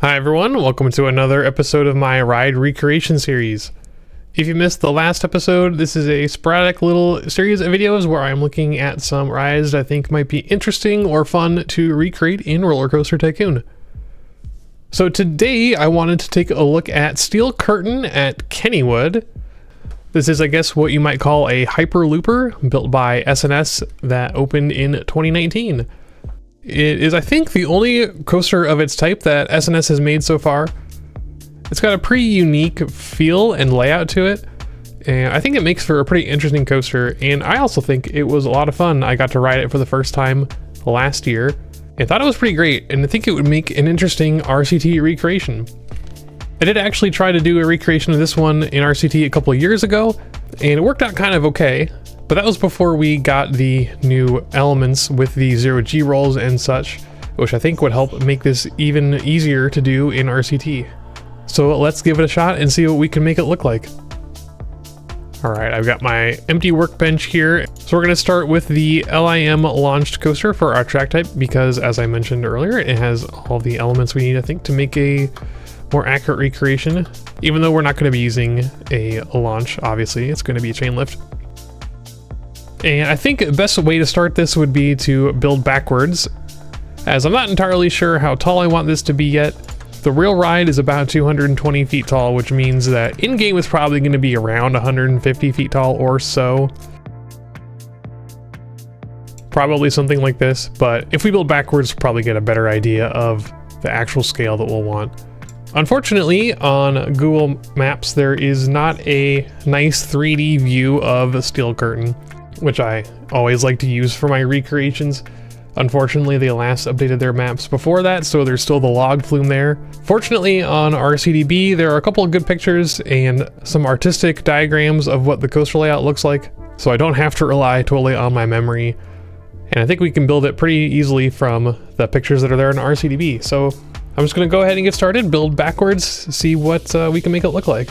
Hi everyone, welcome to another episode of my ride recreation series. If you missed the last episode, this is a sporadic little series of videos where I'm looking at some rides that I think might be interesting or fun to recreate in Roller Coaster Tycoon. So today I wanted to take a look at Steel Curtain at Kennywood. This is, I guess, what you might call a hyper looper built by SNS that opened in 2019. It is, I think, the only coaster of its type that SNS has made so far. It's got a pretty unique feel and layout to it, and I think it makes for a pretty interesting coaster, and I also think it was a lot of fun. I got to ride it for the first time last year, and thought it was pretty great, and I think it would make an interesting RCT recreation. I did actually try to do a recreation of this one in RCT a couple of years ago, and it worked out kind of okay. But that was before we got the new elements with the 0G rolls and such, which I think would help make this even easier to do in RCT. So let's give it a shot and see what we can make it look like. Alright, I've got my empty workbench here. So we're going to start with the LIM launched coaster for our track type because, as I mentioned earlier, it has all the elements we need, I think, to make a more accurate recreation. Even though we're not going to be using a launch, obviously, it's going to be a chain lift. And I think the best way to start this would be to build backwards, as I'm not entirely sure how tall I want this to be yet. The real ride is about 220 feet tall, which means that in-game is probably going to be around 150 feet tall or so. Probably something like this, but if we build backwards, we'll probably get a better idea of the actual scale that we'll want. Unfortunately, on Google Maps, there is not a nice 3D view of Steel Curtain, which I always like to use for my recreations. Unfortunately, they last updated their maps before that, so there's still the log flume there. Fortunately, on RCDB, there are a couple of good pictures and some artistic diagrams of what the coaster layout looks like, so I don't have to rely totally on my memory. And I think we can build it pretty easily from the pictures that are there in RCDB. So I'm just gonna go ahead and get started, build backwards, see what we can make it look like.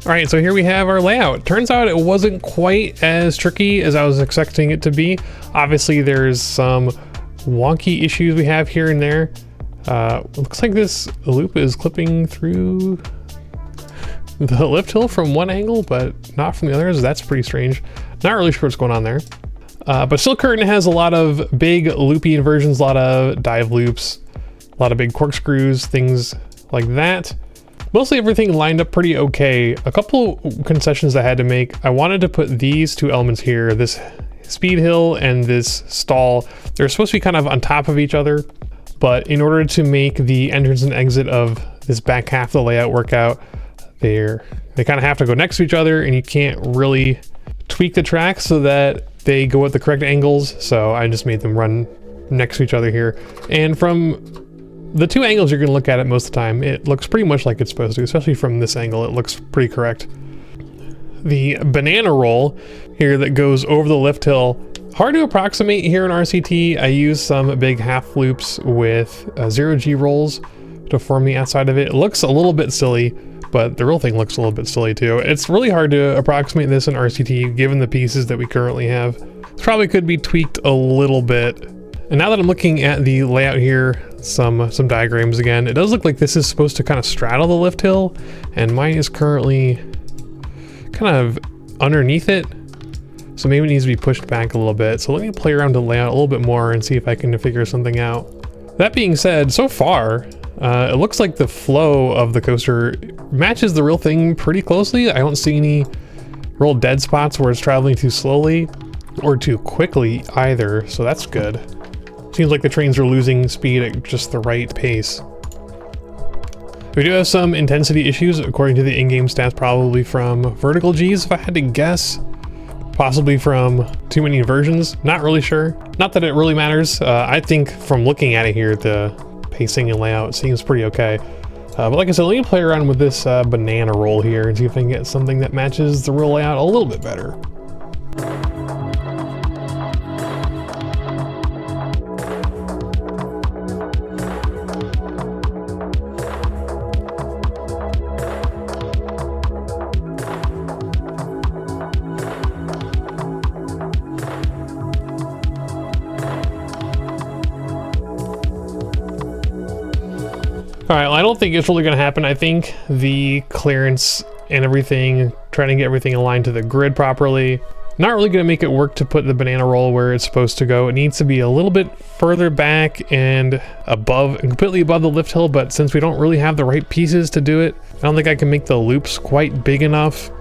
All right, so here we have our layout. Turns out it wasn't quite as tricky as I was expecting it to be. Obviously, there's some wonky issues we have here and there. Looks like this loop is clipping through the lift hill from one angle, but not from the others. That's pretty strange. Not really sure what's going on there. But Steel Curtain has a lot of big loopy inversions, a lot of dive loops, a lot of big corkscrews, things like that. Mostly everything lined up pretty okay. A couple concessions I had to make. I wanted to put these two elements here, this speed hill and this stall, they're supposed to be kind of on top of each other, but in order to make the entrance and exit of this back half of the layout work out, they kind of have to go next to each other, and you can't really tweak the tracks so that they go at the correct angles. So I just made them run next to each other here. And from the two angles you're going to look at it most of the time, it looks pretty much like it's supposed to, especially from this angle. It looks pretty correct. The banana roll here that goes over the lift hill, hard to approximate here in RCT. I use some big half loops with 0G rolls to form the outside of it. It looks a little bit silly, but the real thing looks a little bit silly too. It's really hard to approximate this in RCT given the pieces that we currently have. This probably could be tweaked a little bit. And now that I'm looking at the layout here, some diagrams again, it does look like this is supposed to kind of straddle the lift hill, and mine is currently kind of underneath it. So maybe it needs to be pushed back a little bit. So let me play around the layout a little bit more and see if I can figure something out. That being said, so far, it looks like the flow of the coaster matches the real thing pretty closely. I don't see any real dead spots where it's traveling too slowly or too quickly either, so that's good. Seems like the trains are losing speed at just the right pace. We do have some intensity issues according to the in-game stats, probably from vertical Gs if I had to guess. Possibly from too many inversions, not really sure. Not that it really matters. I think from looking at it here, the pacing and layout seems pretty okay. But like I said, let me play around with this banana roll here and see if I can get something that matches the real layout a little bit better. All right, well, I don't think it's really gonna happen. I think the clearance and everything, trying to get everything aligned to the grid properly, not really gonna make it work to put the banana roll where it's supposed to go. It needs to be a little bit further back and above, completely above the lift hill, but since we don't really have the right pieces to do it, I don't think I can make the loops quite big enough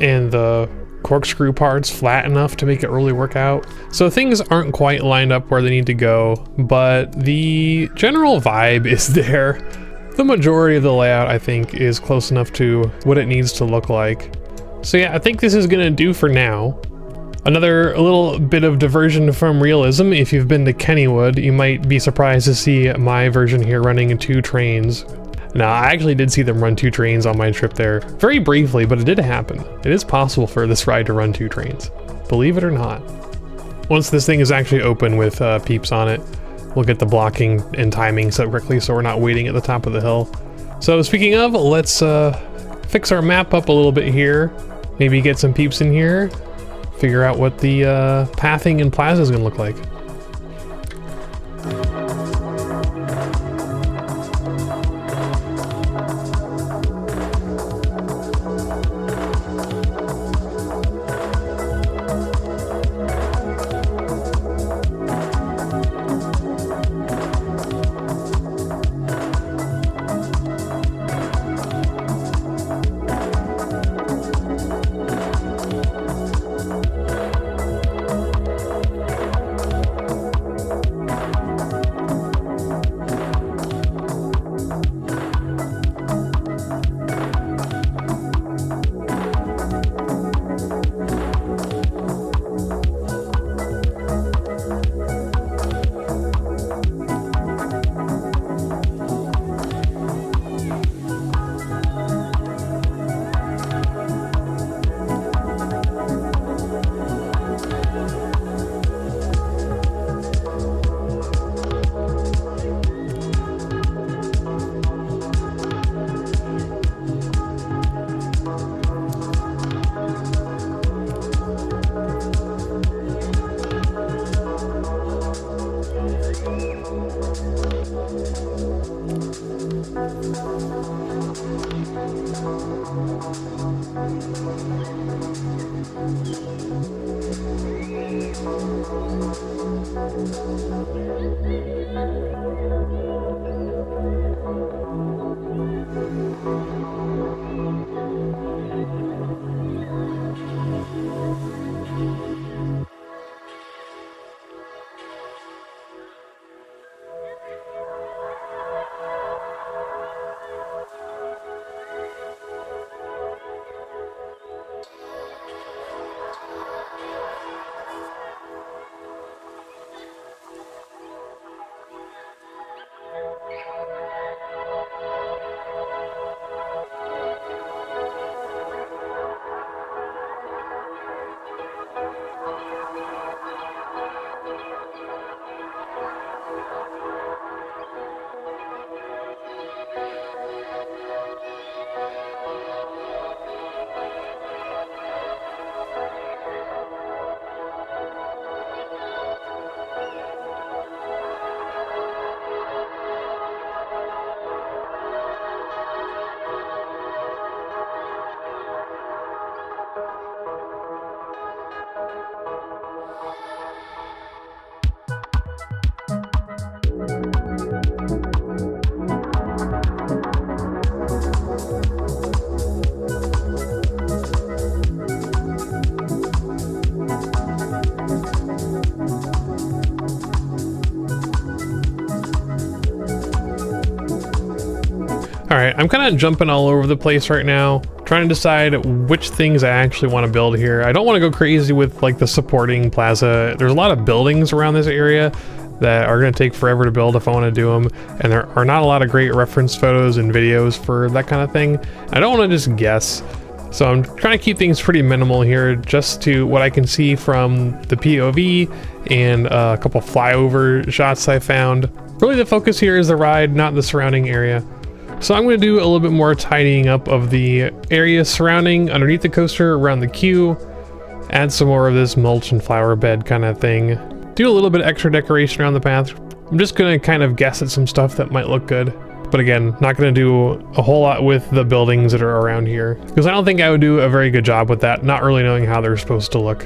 and the corkscrew parts flat enough to make it really work out. So things aren't quite lined up where they need to go, but the general vibe is there. The majority of the layout, I think, is close enough to what it needs to look like. So yeah, I think this is gonna do for now. Another little bit of diversion from realism. If you've been to Kennywood, you might be surprised to see my version here running 2 trains. Now, I actually did see them run 2 trains on my trip there, very briefly, but it did happen. It is possible for this ride to run 2 trains, believe it or not. Once this thing is actually open with peeps on it, we'll get the blocking and timing set correctly so we're not waiting at the top of the hill. So speaking of, let's fix our map up a little bit here. Maybe get some peeps in here, figure out what the pathing and plaza is gonna look like. All right, I'm kind of jumping all over the place right now, trying to decide which things I actually want to build here. I don't want to go crazy with like the supporting plaza. There's a lot of buildings around this area that are going to take forever to build if I want to do them, and there are not a lot of great reference photos and videos for that kind of thing. I don't want to just guess, so I'm trying to keep things pretty minimal here, just to what I can see from the POV and a couple flyover shots I found. Really the focus here is the ride, not the surrounding area. So I'm going to do a little bit more tidying up of the area surrounding underneath the coaster, around the queue, add some more of this mulch and flower bed kind of thing. Do a little bit of extra decoration around the path. I'm just going to kind of guess at some stuff that might look good. But again, not going to do a whole lot with the buildings that are around here, because I don't think I would do a very good job with that, not really knowing how they're supposed to look.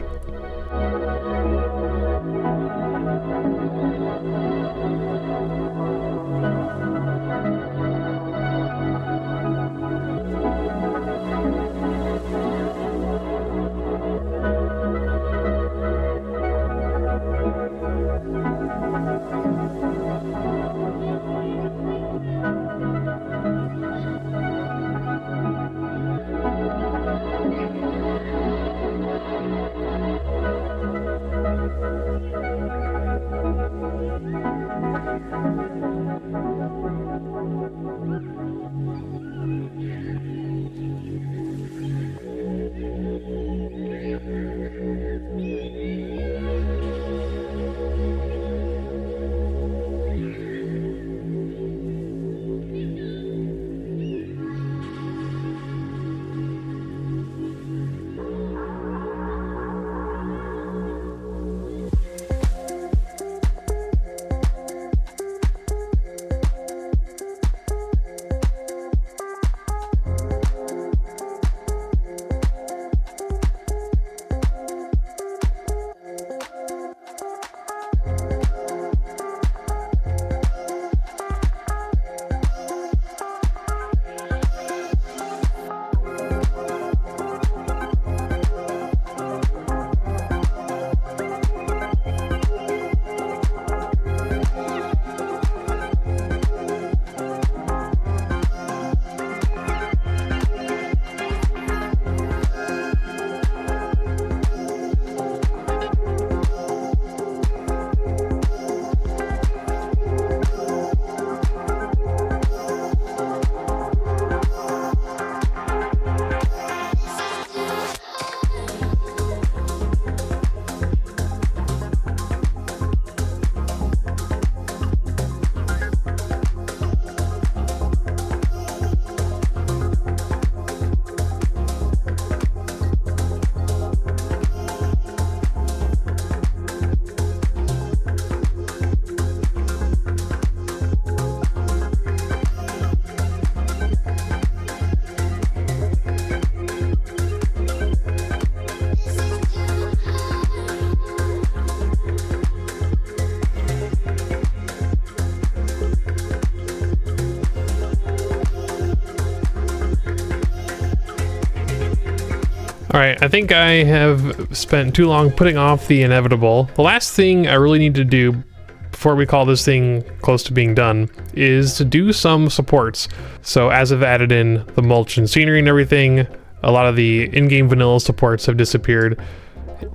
Alright, I think I have spent too long putting off the inevitable. The last thing I really need to do before we call this thing close to being done is to do some supports. So as I've added in the mulch and scenery and everything, a lot of the in-game vanilla supports have disappeared.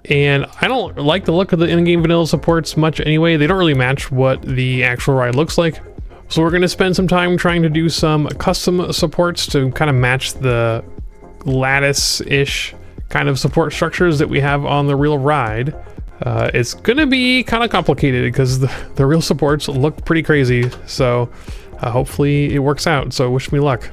And I don't like the look of the in-game vanilla supports much anyway. They don't really match what the actual ride looks like. So we're going to spend some time trying to do some custom supports to kind of match the lattice-ish kind of support structures that we have on the real ride. It's gonna be kind of complicated because the real supports look pretty crazy, so hopefully it works out, so wish me luck.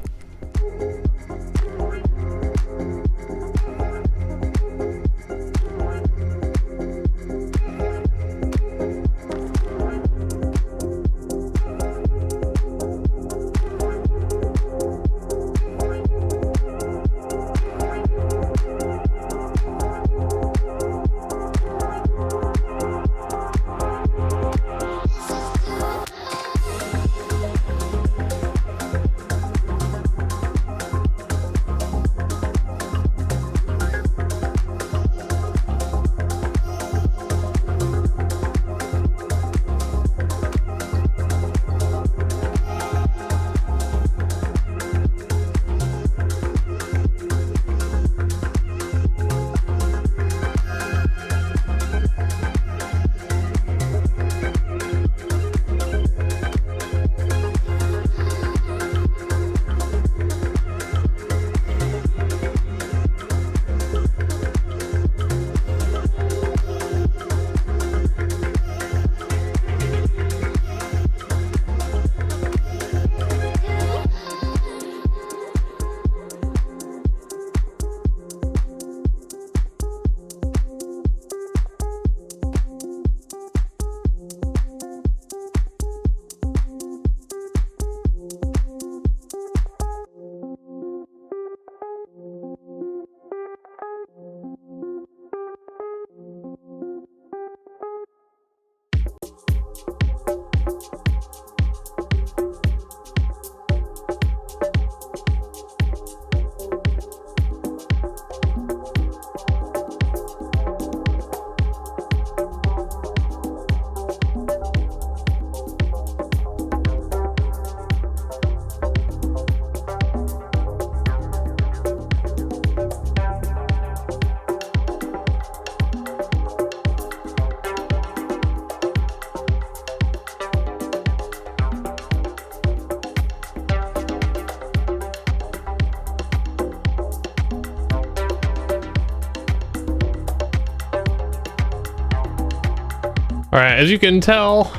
All right, as you can tell,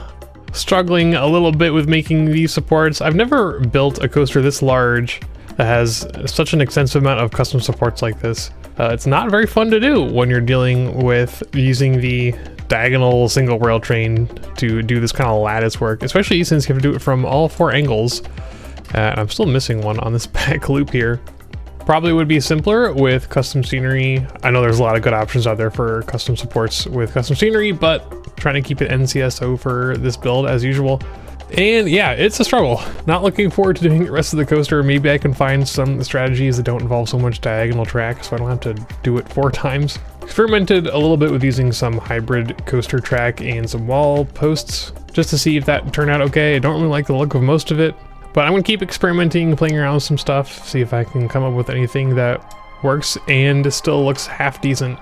struggling a little bit with making these supports. I've never built a coaster this large that has such an extensive amount of custom supports like this. It's not very fun to do when you're dealing with using the diagonal single rail train to do this kind of lattice work, especially since you have to do it from all 4 angles. I'm still missing one on this back loop here. Probably would be simpler with custom scenery. I know there's a lot of good options out there for custom supports with custom scenery, but trying to keep it NCSO for this build as usual. And yeah, it's a struggle. Not looking forward to doing the rest of the coaster. Maybe I can find some strategies that don't involve so much diagonal track so I don't have to do it 4 times. Experimented a little bit with using some hybrid coaster track and some wall posts just to see if that turned out okay. I don't really like the look of most of it, but I'm gonna keep experimenting, playing around with some stuff, see if I can come up with anything that works and still looks half decent.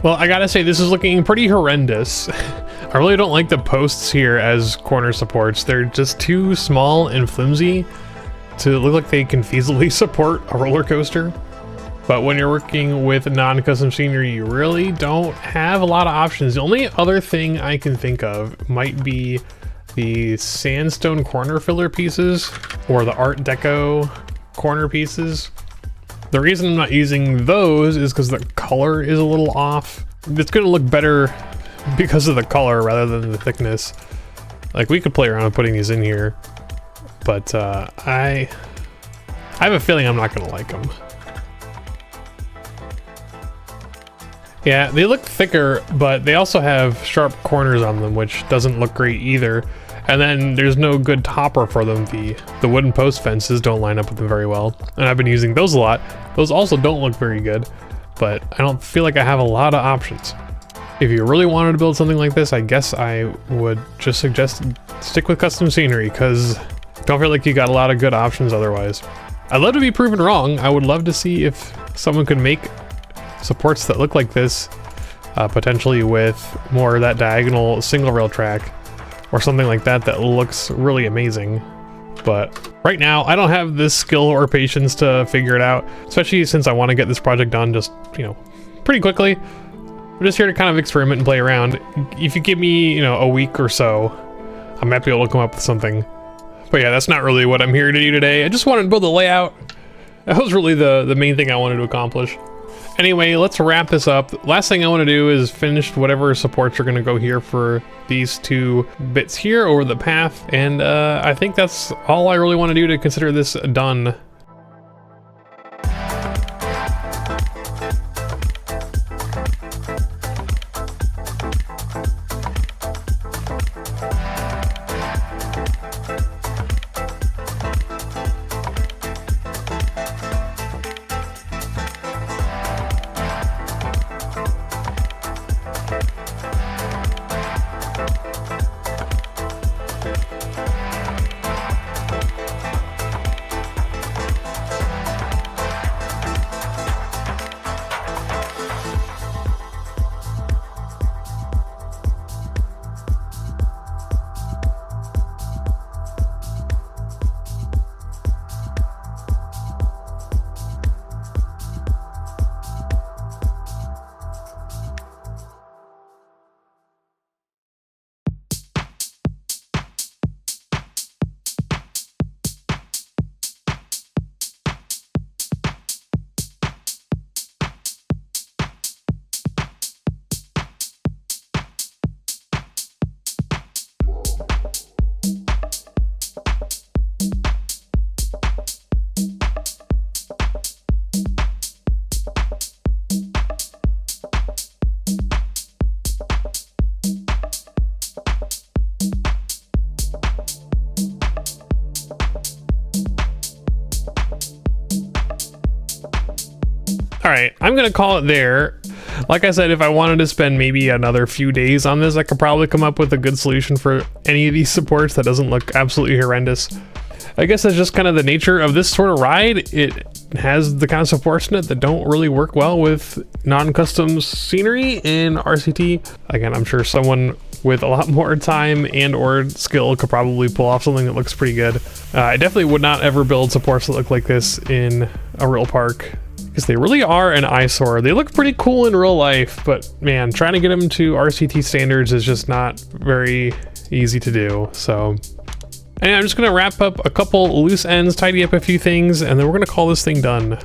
Well, I gotta say, this is looking pretty horrendous. I really don't like the posts here as corner supports. They're just too small and flimsy to look like they can feasibly support a roller coaster. But when you're working with non-custom scenery, you really don't have a lot of options. The only other thing I can think of might be the sandstone corner filler pieces or the Art Deco corner pieces. The reason I'm not using those is because the color is a little off. It's gonna look better because of the color rather than the thickness. Like, we could play around with putting these in here, but I have a feeling I'm not gonna like them. Yeah, they look thicker, but they also have sharp corners on them, which doesn't look great either. And then there's no good topper for them. The wooden post fences don't line up with them very well. And I've been using those a lot. Those also don't look very good, but I don't feel like I have a lot of options. If you really wanted to build something like this, I guess I would just suggest stick with custom scenery, because I don't feel like you got a lot of good options otherwise. I'd love to be proven wrong. I would love to see if someone could make supports that look like this, potentially with more of that diagonal single rail track or something like that that looks really amazing. But right now I don't have the skill or patience to figure it out, especially since I want to get this project done just, you know, pretty quickly. I'm just here to kind of experiment and play around. If you give me, you know, a week or so, I might be able to come up with something. But yeah, that's not really what I'm here to do today. I just wanted to build a layout. That was really the main thing I wanted to accomplish. Anyway, let's wrap this up. Last thing I want to do is finish whatever supports are going to go here for these two bits here over the path, and I think that's all I really want to do to consider this done. Alright, I'm gonna call it there. Like I said, if I wanted to spend maybe another few days on this, I could probably come up with a good solution for any of these supports that doesn't look absolutely horrendous. I guess that's just kind of the nature of this sort of ride. It has the kind of supports in it that don't really work well with non-custom scenery in RCT. Again, I'm sure someone with a lot more time and or skill could probably pull off something that looks pretty good. I definitely would not ever build supports that look like this in a real park, because they really are an eyesore. They look pretty cool in real life, but man, trying to get them to RCT standards is just not very easy to do. So anyway, I'm just gonna wrap up a couple loose ends, tidy up a few things, and then we're gonna call this thing done.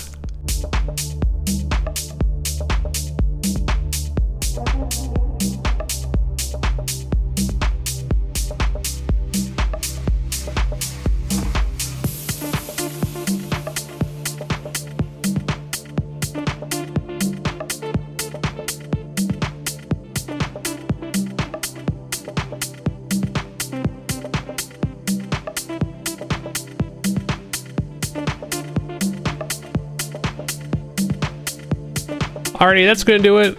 Alrighty, that's gonna do it.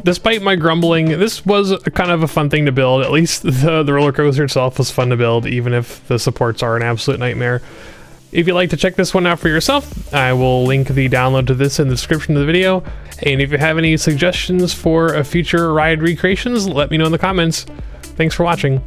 Despite my grumbling, this was kind of a fun thing to build. At least the roller coaster itself was fun to build, even if the supports are an absolute nightmare. If you'd like to check this one out for yourself, I will link the download to this in the description of the video. And if you have any suggestions for future ride recreations, let me know in the comments. Thanks for watching.